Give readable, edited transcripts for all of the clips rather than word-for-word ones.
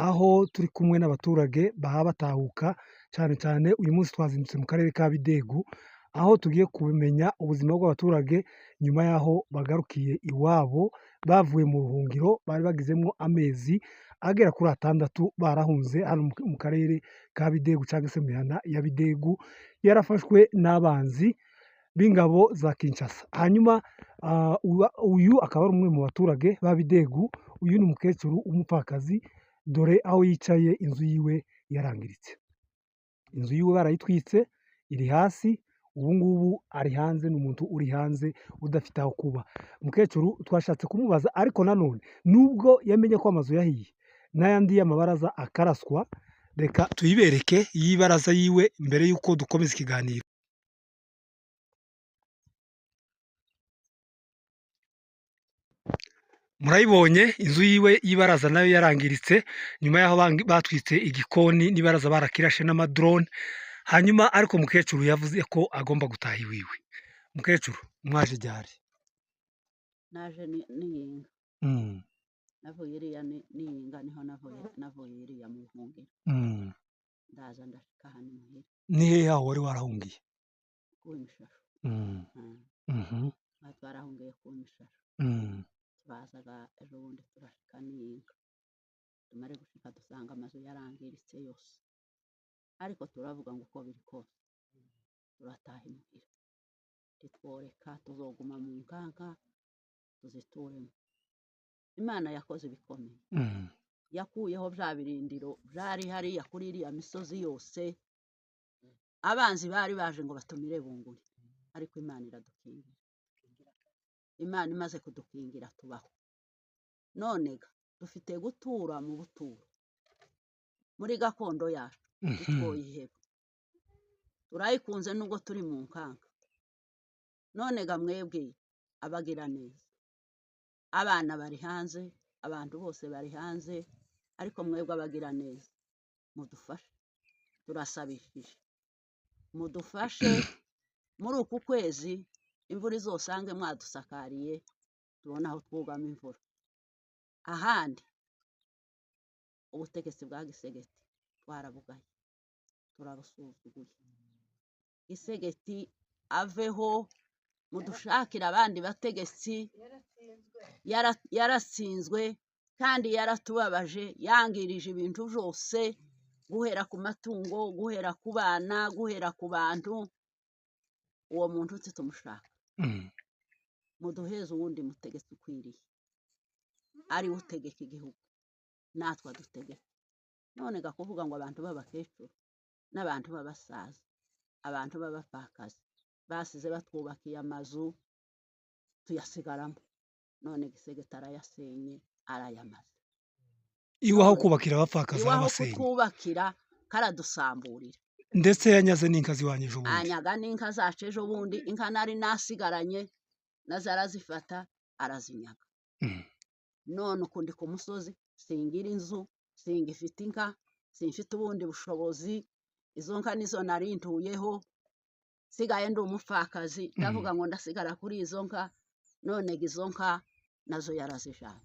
aho turi kumwe n'abaturage baba batahuka cyane cyane uyu munsi twazindutse mu karere ka Bidegu, aho tugiye kumenya ubuzima bw'abaturage nyuma y'aho bagarukiye iwabo bavuye mu buhungiro bari bagizemo amezi agera kuri 6 barahunze hano mu karere ka Bidegu cyangwa se mu mihana ya Bidegu yarafashwe n'abanzi b'ingabo za Kinshasa. Hanyuma uyu akaba ari umwe mu baturage ba Bidegu, uyu ni umukecuru w'umupfakazi, dore aho yicaye inzu yiwe yarangiritse. Inzu yiwe barayitwitse iri hasi, ubu ngubu ari hanze, ni umuntu uri hanze udafite aho kuba. Umukecuru twashatse kumubaza, ariko nanone nubwo yamenye ko amazu yahiye n'ayandi y'amabaraza akaraswa, reka tuyibereke y'ibaraza yiwe mbere y'uko dukomeza ikiganiro. Murayibonye inzu yiwe y'ibaraza nayo yarangiritse nyuma y'aho batwitse igikoni n'ibaraza barakirashe n'amadrone. Hanyuma ariko umukecuru yavuze ko agomba gutaha iwiwe. Umukecuru mwaje ryari? Naje niyinga. Navuye iriya niyinga, niho navuye iriya mu buhungiro. Ndaza ndashika hano muhira. Ni hehe aho wari warahungiye? Ku Mishasho. Twarahungiye ku Mishasho. Bazaga ejo bundi turashika niyinga. Tumare gushika dusanga amazu yarangiritse yose, ariko turavuga ngo uko biri kose turataha imuhira, titworeka tuzoguma mu nkanka tuzituremo. Imana yakoze ibikomeye. Yakuyeho bya birindiro byari hariya kuri iriya misozi yose, abanzi bari baje ngo batumire bunguri, ariko Imana iradukingira. Imana imaze kudukingira tubaho. None dufite gutura mu buturo muri gakondo yacu, twoyiheba. Turayikunze nubwo turi mu nkanka. None mwebwe abagira neza, abana bari hanze, abantu bose bari hanze, ariko mwebwe abagira neza mudufashe, turasabishije mudufashe muri uku kwezi imvura izosange mwadusakariye, tubona aho twugama imvura. Ahandi ubutegetsi bwa Gisegeti twarabugaye, turabusuzuguye. Gisegeti aveho, mudushakira abandi bategetsi. Yaratsinzwe kandi yaratubabaje, yangirije ibintu byose, guhera ku matungo, guhera ku bana, guhera ku bantu. Uwo muntu tumushaka. Muduheze uwundi mutegetsi ukwiriye, ari utegeka igihugu, natwe adutegeka. None kuvuga ngo abantu b'abakecuru n'abantu b'abasaza, abantu b'abapfakazi basize batwubakiye amazu tuyasigaramo, none Gisegeti arayasenye, arayamaze. Iwe aho kubakira abapfakazi arabasenye, iwe aho kutwubakira karadusamburira. ndetse yanyaze n'inka ziwanye ejo bundi. Anyaga n'inka zacu ejo bundi, inka nari nasigaranye nazo arazifata arazinyaga. None ukundi ku musozi singira inzu, singifite inka, simfite ubundi bushobozi. Izo nka nizo nari ntuyeho, sigaye ndi umupfakazi, ndavuga ngo ndasigara kuri izo nka. None izo nka nazo yarazijanye.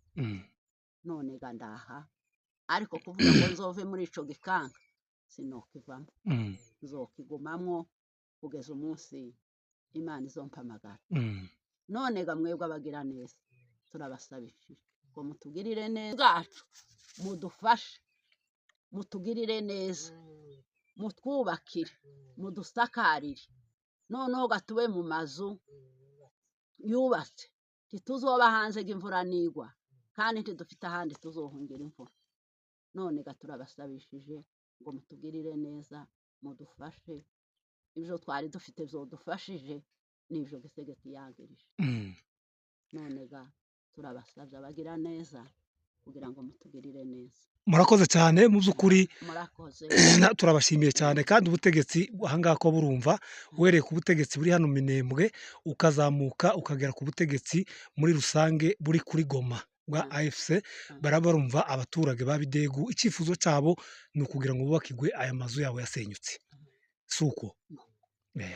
None ndaha, ariko kuvuga ngo nzove muri ico gikanka sinokivamo, nzokigumamwo kugeza umunsi Imana izompamagara. None mwebwe abagira neza turabasabishije ngo mutugirire neza bwacu, mudufashe, mutugirire neza, mutwubakire, mudusakarire. Noneho gatube mu mazu yubatse, ntituzoba hanze imvura nigwa, kandi ntidufite ahandi tuzohungira imvura. None turabasabishije ngo mutugirire neza, mudufashe. Ibyo twari dufite byodufashije n'ibyo Gisegeti yangirije. None turabasabye abagira neza kugira ngo mutugirire neza. Murakoze cyane, mu by'ukuri murakoze. turabashimiye cyane. kandi ubutegetsi ahangaha ko burumva, uhereye ku butegetsi buri hano Minembwe ukazamuka ukagera ku butegetsi muri rusange buri kuri Goma bwa AFC, barabarumva abaturage ba Bidegu. Icyifuzo cyabo ni ukugira ngo bubakigwe aya mazu yabo yasenyutse, suko.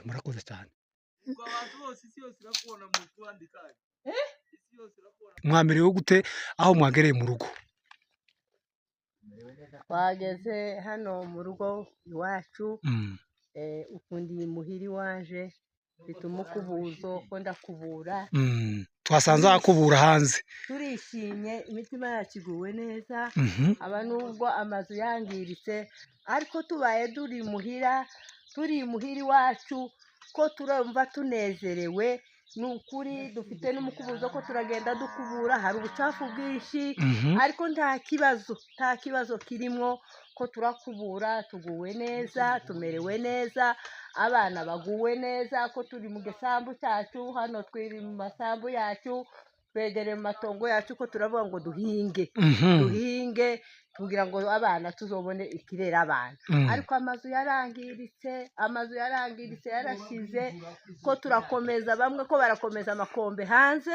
Murakoze cyane. Mwamerewe gute aho mwagereye mu rugo? twageze hano mu rugo iwacu ukundiye muhiri waje mfite umukubuzo ko ndakubura twasanze akubura hanze turishimye imitima yacu iguwe neza aba nubwo amazu yangiritse ariko tubaye turi muhira iwacu ko turumva tunezerewe ni ukuri dufite n'umukubuzo ko turagenda dukubura hari ubucafu bwinshi ariko nta kibazo kirimo ko turakubura tuguwe neza tumerewe neza abana baguwe neza ko turi mu gisambu cyacu hano twiri mu masambu yacu twegereye mu matongo yacu ko turavuga ngo duhinge kugira ngo abana tuzobone ikirera abana ariko amazu yarangiritse yarashize ko turakomeza bamwe ko barakomeza amakombe hanze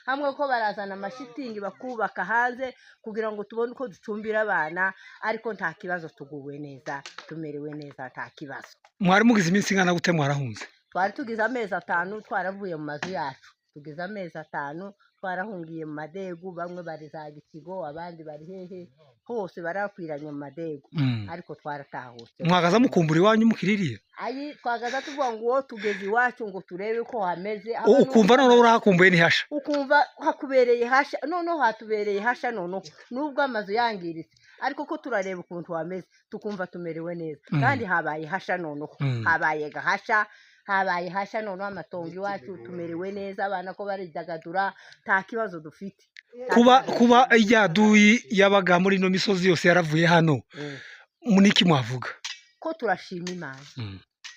hamwe ko barazana amashitingi bakubaka hanze kugira ngo tubone uko ducumbira abana ariko nta kibazo tuguwe neza tumerewe neza nta kibazo. Mwari mugize iminsi ingana gute mwarahunze? Twari tugize amezi 5 twaravuye mu mazu yacu tugize amezi 5 twarahungiye mu madegu bamwe bari za Gikigo abandi bari hehe hose barakwiranye mu madegu ariko twaratahutse. Mwagaza mukumbura iwanyu mukiririye? Ayi twagaza tuvuga ngo uwo tugeze iwacu ngo turebe ko hameze ukumva none urahakumbuye ni hasha ukumva hakubereye hasha none hatubereye hasha none nubwo amazu yangiritse ariko ko turareba ukuntu hameze tukumva tumerewe neza kandi habaye hasha none habaye hasha none amatongo iwacu tumerewe neza abana ko baridagadura nta kibazo dufite. Kuba yaduyi yabaga muri no misozi yose yaravuye hano muniki mwavuga ko turashima Imana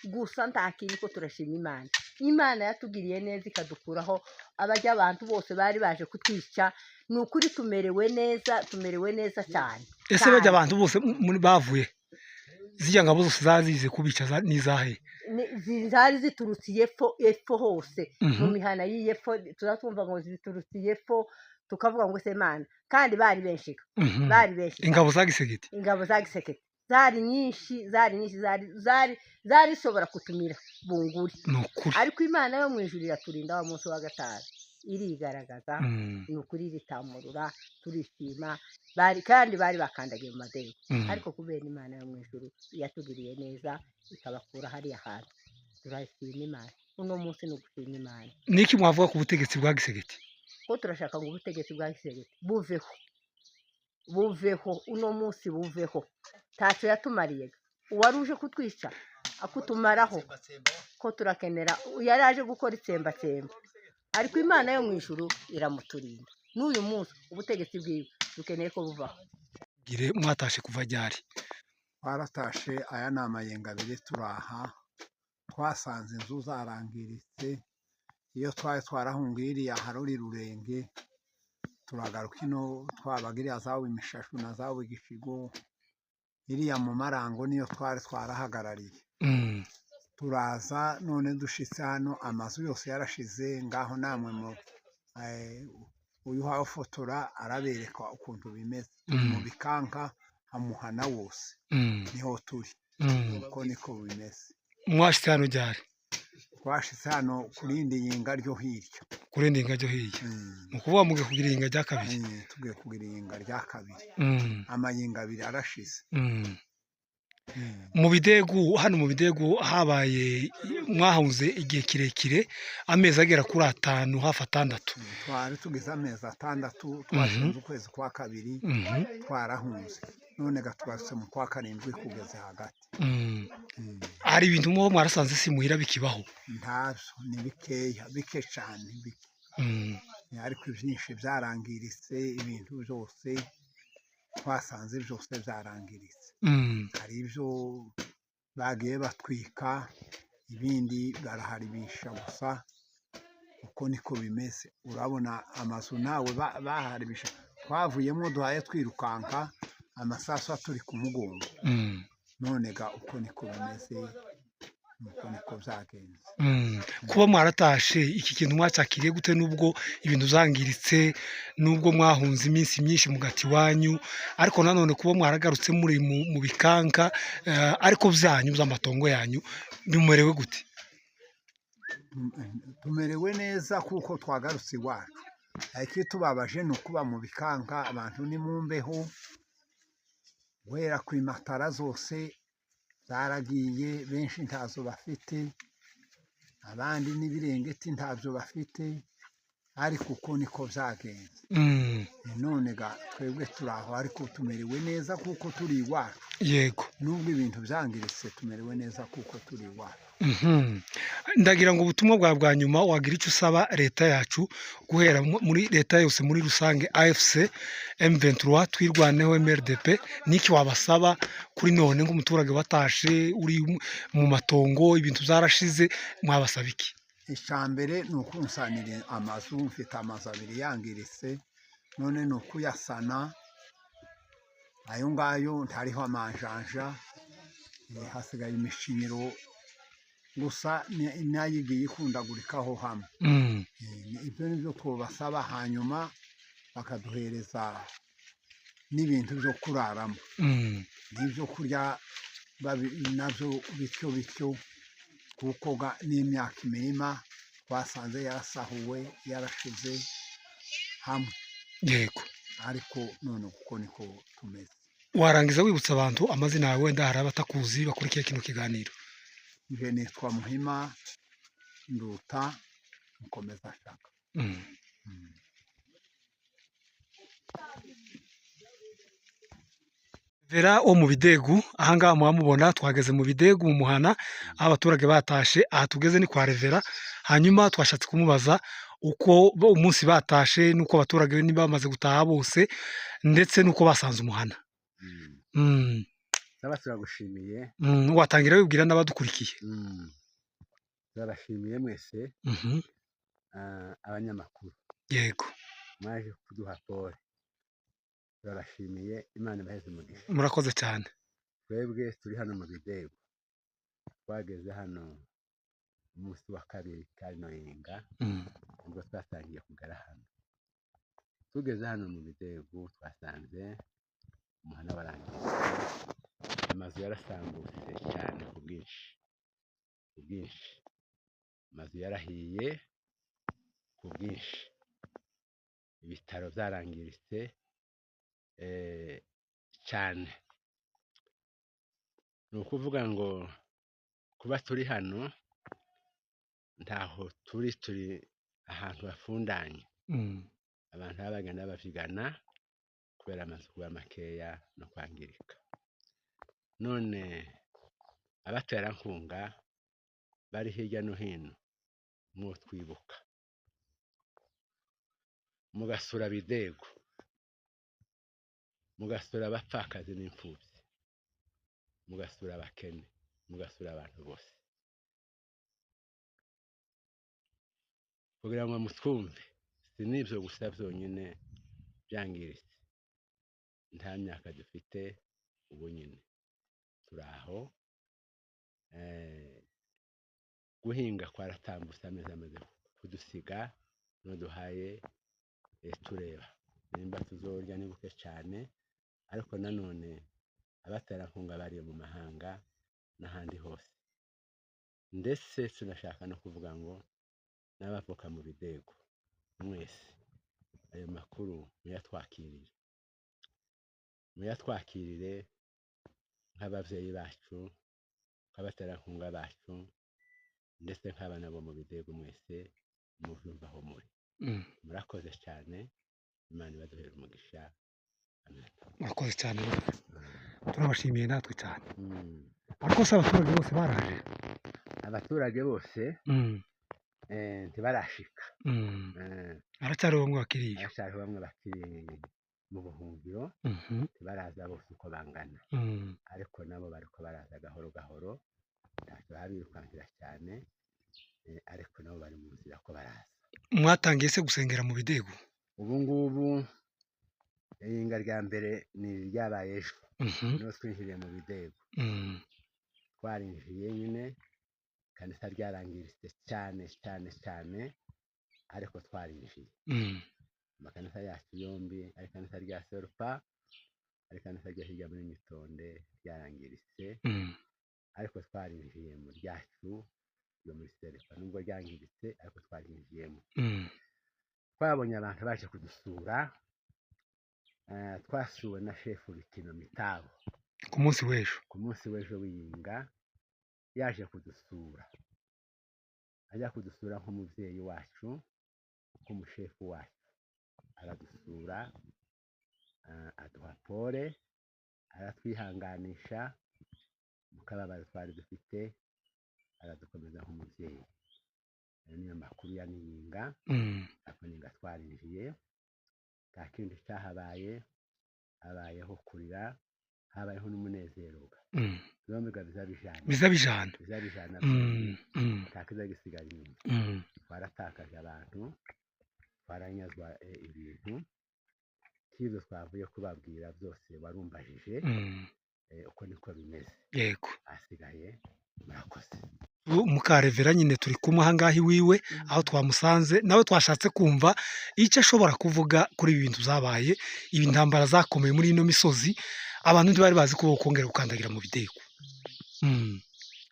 gusa ntakiri ko turashima Imana yatugiriye neza ikadukuraho abajya abantu bose bari baje kutwica ni ukuri tumerewe neza cyane. Ese bajya abantu bose bavuye zijya ngabo zose zazize kubica nizahe zari ziturutse epfo hose mu mihana y'epfo tuzatumva ngo ziturutse epfo tukavuga ngo se Mana kandi bari benshi ingabo za Gisegeti zari nyinshi zari ishobora kutumira bunguri ariko Imana yo mu ijuru iraturinda wa munsi wa gatanu irigaragaza ni ukuri ritamurura turishima kandi bari bakandagiye mu madego ariko kubera Imana yo mu ijuru yatugiriye neza ikabakura hariya hantu turashima Imana uno munsi no gushima Imana. Niki mwavuga ku butegetsi bwa Gisegeti? Ko turashaka ngo ubutegetsi bwa Gisegeti buveho uno munsi buveho ntacyo yatumariye uwari uje kutwica akutumaraho ko turakenera yaraje gukora itsembatsemba ariko Imana yo mu ijuru iramuturinda n'uyu munsi ubutegetsi bwiwe dukeneye ko buvaho. Gire mwatashe kuva ryari? Twaratashe aya ni amayenga 2 turaha twasanze inzu zarangiritse iyo twari twarahungiye iriya haruri Rurenge turagaruka ino twabagiriya zawe imishashu na zawe Gikigo iriya mu marango niyo twari twarahagarariye turaza none dushitse hano amazu yose yarashize ngaho namwe mu uyu hafotora arabereka ukuntu bimeze mu bikanka hamuhana wose niho turi uko niko bimeze. Mwashitse hano ryari? Twashitse hano kurindi yinga ryo hirya mu kuvuga muge kugira yinga rya kabiri tugiye kugira yinga rya kabiri amayinga 2 arashize. Mu bidegu hano mu bidegu habaye mwahunze igihe kirekire amezi agera kuri 5 hafi 6 twari tugize amezi 6 twashinze ukwezi kwa kabiri twarahunze none gatwarutse mu kwa 7 kugeze hagati. Hari ibintu mwo mwarasanze simuhira bikibaho? Ntabyo ni bike cyane bike ariko ibyinshi byarangiritse ibintu byose twasanze byose byarangiritse hari ibyo bagiye batwika ibindi baraharibisha gusa uko niko bimeze urabona amazu nawe baharibisha twavuyemo duhaye twirukanka amasasu aturi ku mugongo none ga uko niko bimeze uko niko byagenze. Kuba mwaratashe iki kintu mwacakiriye gute nubwo ibintu zangiritse nubwo mwahunze iminsi myinshi mugati wanyu ariko nanone kuba mwaragarutse muri mu bikanka ariko byanyu by'amatongo yanyu bimurewe gute? Tumerewe neza kuko twagarutse iwacu ariko tubabaje no kuba mu bikanka abantu ni mumbeho guhera ku matara zose zaragiye, benshi ntazo bafite, abandi n'ibirengeti ntabyo bafite, ariko uko niko byagenze. none twebwe turi aho ariko tumerewe neza kuko turi iwacu. yego Nubwo ibintu byangiritse tumerewe neza kuko turi iwacu. ndagira ngo ubutumwa bwa nyuma wagira icyo usaba leta yacu, guhera muri leta yose muri rusange, AFC, M23, twirwaneho, MRDP, n'iki wabasaba kuri none nk'umuturage watashe uri mu matongo, ibintu byarashize, mwabasaba iki? icya mbere ni ukunsanira amazu, mfite amazu abiri yangiritse, none ni ukuyasana, ayo ngayo ntariho amanjanja, hasigaye imishinyiro gusa nayo igiye ikundagurikaho hamwe. ibyo ni byo twabasaba, hanyuma bakaduhereza n'ibintu byo kuraramo n'ibyo kurya nabyo bityo bityo, kuko n'imyaka imirima twasanze yarasahuwe yarashize hamwe. yego ariko none kuko niko tumeze. warangiza wibutsa abantu amazina yawe, wenda hari abatakuzi bakurikiye kino kiganiro? Nje nitwa Muhima Nduta Mukomeza Shaka. Vera wo mu Bidegu, ahangaha muhamubona, twageze mu Bidegu mu muhana, aho abaturage batashe. Aha tugeze ni kwa Revera, hanyuma twashatse kumubaza uko umunsi batashe, n'uko abaturage niba bamaze gutaha bose, ndetse n'uko basanze umuhana. Saba turagushimiye. Watangira wibwira n'abadukurikiye. Turabashimiye mwese abanyamakuru. yego Mwaje kuduha pole. Turabashimiye, Imana ibaheze umugisha. murakoze cyane. Twebwe turi hano mu Bidego, twageze hano umunsi wa kabiri kano yenga, ubwo twatangiye kugera hano. Tugeze hano mu Bidego twasanze umuhana warangiye, amazu yarasambutse cyane ku bwinshi, amazu yarahiye ku bwinshi, ibitaro byarangiritse cyane. Ni ukuvuga ngo kuba turi hano ntaho turi ahantu hafundanye, abantu bagenda bavigana kubera amazu kuba makeya no kwangirika. None abaterankunga bari hirya no hino, twibuka mugasura Bidego, mugasura abapfakazi n'imfubyi, mugasura abakene, mugasura abantu bose, kugira ngo mutwumve. Si n'ibyo gusa byonyine byangiritse, nta myaka dufite ubu nyine turi aho, guhinga kwaratambutse, amezi amaze kudusiga, n'uduhaye tureba nimba tuzorya ni buke cyane. Ariko nanone abaterankunga bari mu mahanga n'ahandi hose, ndetse tunashaka no kuvuga ngo n'abavuka mu Bidego mwese, ayo makuru muyatwakirire nk'ababyeyi bacu, nk'abaterankunga bacu, ndetse nk'abana bo mu Bidego mwese mubyumva aho muri. Murakoze cyane, Imana ibaduhere umugisha. murakoze cyane, turabashimiye natwe cyane. ariko se abaturage bose baraje? Abaturage bose ntibarashika, haracyari bamwe bakiriye, haracyari bamwe bakiri mu buhungiro, ntibaraza bose uko bangana, ariko nabo bariko baraza gahoro gahoro, ntacyo babirukankira cyane, ariko nabo bari mu nzira ko baraza. mwatangiye se gusengera mu Bidego? Ubu ngubu ihinga rya mbere ni ryabaye ejo, niho twinjiriye mu Bidego. Twarinjiye nyine, kanisa ryarangiritse cyane cyane cyane, ariko twarinjiye. Amakanisa yacu yombi, ari kanisa rya Serupa, ari kanisa rya hirya muri Mitonde, ryarangiritse, ariko twarinjiye mu ryacu yo muri Serupa, nubwo ryangiritse ariko twarinjiyemo. Twabonye abantu baje kudusura, twasuwe na shefu Rukino Mitabo, ku munsi w'ejo ku munsi w'ejo w'iyinga yaje kudusura, ajya kudusura nk'umubyeyi wacu, nk'umushefu wacu, aradusura aduha pole, aratwihanganisha mu kababaro twari dufite, aradukomeza nk'umubyeyi. Ayo niyo makuru ya Niyinga. Ako Niyinga twarinjiye, nta kindi cyahabaye, habayeho kurira, habayeho n'umunezero. Byombi biza bijana nta kiza gisigara inyuma. Twaratakaje abantu, twaranyazwa ibintu, ibyo twavuye kubabwira byose warumbajije, uko niko bimeze. Yego, hasigaye murakoze. Mukarevera nyine turi kumwe aha ngaha iwiwe, aho twamusanze, nawe twashatse kumva icyo ashobora kuvuga kuri ibi bintu byabaye, ibi ntambara zakomeye muri ino misozi, abantu ntibari bazi ko bokongera gukandagira mu bidego.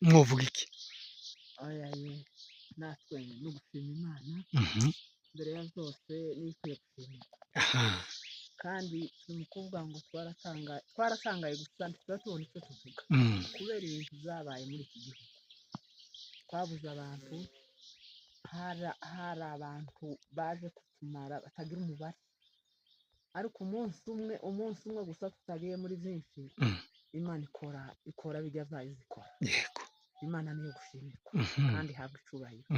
Mwovuga iki? natwe no gushima Imana, mbere ya zose niyo ikwiye gushimirwa. kandi turi mu kuvuga ngo twaratangaye gusa tuba tubona icyo tuvuga kubera ibintu byabaye muri iki gihugu. Twabuze abantu, hari abantu baje kutumara batagira umubare, ariko umunsi umwe gusa tutagiye muri byinshi, Imana ikora bijya byayo zikora. Yego, Imana niyo gushimirwa kandi ihabwa icubahiro.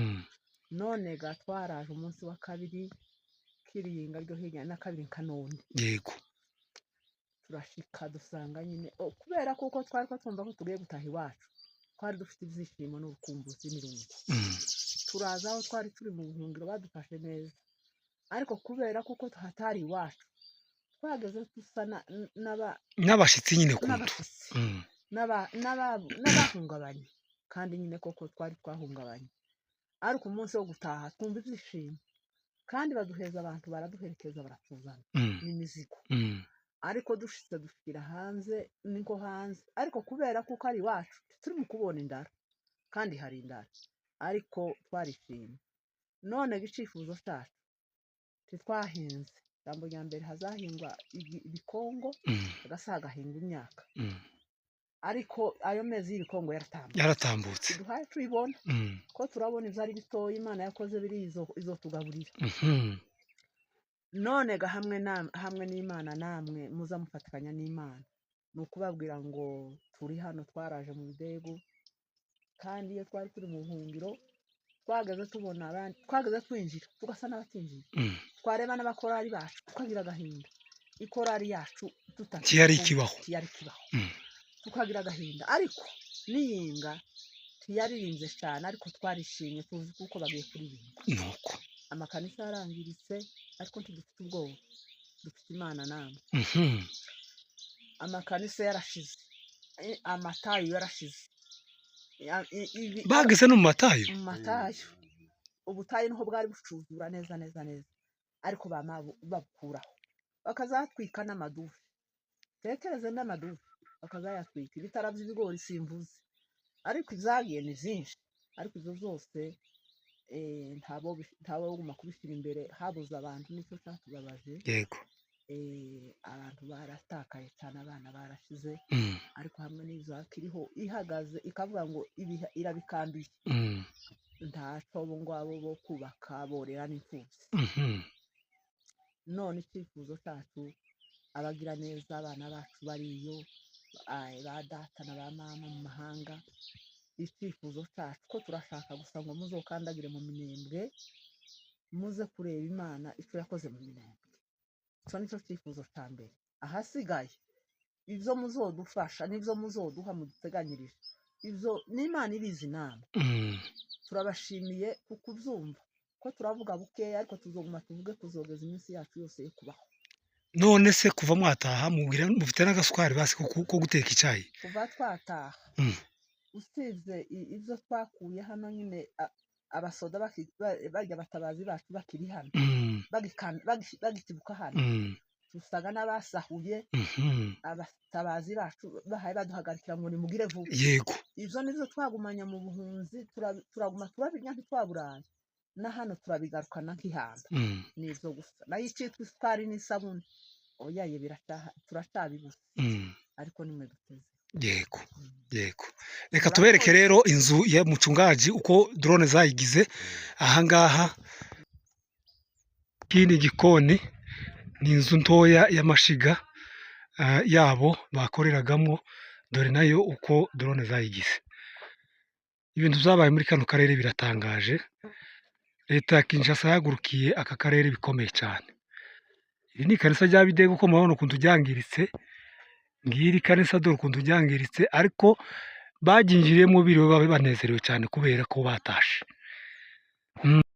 None ga twaraje umunsi wa kabiri k'Iyinga ryo hirya na kabiri Kanoni. yego, turashika dusanga nyine kubera kuko twari twumva ko tugiye gutaha iwacu, twari dufite ibyishimo n'urukumbuzi n'irungu. Turaza aho twari turi mu buhungiro, badufashe neza, ariko kubera kuko hatari iwacu, twageze dusa n'abashitsi nyine kuntu n'abahungabanye, kandi nyine koko twari twahungabanye. Ariko umunsi wo gutaha twumva ibyishimo, kandi baduheza abantu, baraduherekeza, baratuzana n'imizigo. Ariko dushitse dushyira hanze, niko hanze, ariko kubera kuko ari iwacu turi mu kubona indara, kandi hari indara, ariko twarishimye. None icyifuzo cyacu titwahinze, ijambo rya mbere hazahingwa ibikongo, hagahingwa imyaka, ariko ayo mezi y'ibikongo yaratambutse, duhaye tubibona ko turabona ibyari bitoya Imana yakoze biri izotugaburira. None hamwe n'Imana, namwe muza mufatikanya n'Imana, ni ukubabwira ngo turi hano, twaraje mu bidego, kandi iyo twari turi mu buhungiro twageze tubona abandi, twageze twinjira tugasa n'abatinjira, twareba n'abakorari bacu tukagira agahinda, ikorari yacu ntiyari ikibaho, tukagira agahinda. Ariko Niyinga ntiyaririnze cyane, ariko twarishimye, tuzi kuko bagiye kuririmba. nuko Amakanisa yarangiritse, ariko ntidufite ubwoba, dufite Imana namwe. Amakanisa yarashize, amatayo yarashize, bageze no mu matayo. Ubutayu niho bwari bucuzura neza, ariko babukuraho, bakazatwika n'amadufu. Tekereze n'amadufu bakazayatwika, ibitara by'ibigori simvuze, ariko ibyagiye ni byinshi. Ariko ibyo byose ntabo baguma kubishyira imbere, habuze abantu, nicyo cyatubabaje. Yego, abantu baratakaye cyane, abana barashize, ariko hamwe n'izakiriho ihagaze ikavuga ngo irabikambiye, ntacyo bo ngabo bo kubaka borera n'imfubyi. None icyifuzo cyacu, abagira neza abana bacu bariyo, ba data na ba mama mu mahanga, icyifuzo cyacu ko turashaka gusa ngo muzokandagire mu minembwe, muze kureba Imana icyo yakoze mu minembwe. Icyo nicyo cyifuzo cya mbere. Ahasigaye ibyo muzodufasha n'ibyo muzoduha muduteganyirije, ibyo n'Imana ibizi namwe. Turabashimiye kukubyumva, ko turavuga bukeya, ariko tuzoguma tuvuge kuzogeza iminsi yacu yose yo kubaho. None se kuva mwataha mufite n'agasukari basi ko guteka icyayi? Kuva twataha, usibye ibyo twakuye hano nyine, abasoda barya abatabazi bacu bakiri hano, bagitibuka hano, dusaga n'abasahuye. Abatabazi bacu bahaye baduhagarikira ngo nimugire vuba. Yego, ibyo nibyo twagumanya mu buhunzi, turaguma turabirya ntitwaburaye, na hano turabigarukana nk'ihamba. Ni ibyo gusa, nayo icyitwa isukari n'isabune, oyaye turacyabibuze. ariko nimwe duteze. yego yego reka tubereke rero inzu ya mucungaji uko drone zayigize ahangaha. Ikindi gikoni ni inzu ntoya y'amashiga yabo bakoreragamo, dore nayo uko drone zayigize. Ibintu byabaye muri kano karere biratangaje. Leta ya Kinshasa yahagurukiye aka karere bikomeye cyane. Iri ni ikanisa rya Bidego uko murabona ukuntu ryangiritse, ngiri kanisa dore ukuntu ryangiritse, ariko baginjiriyemo biriwe banezerewe cyane kubera ko batashe.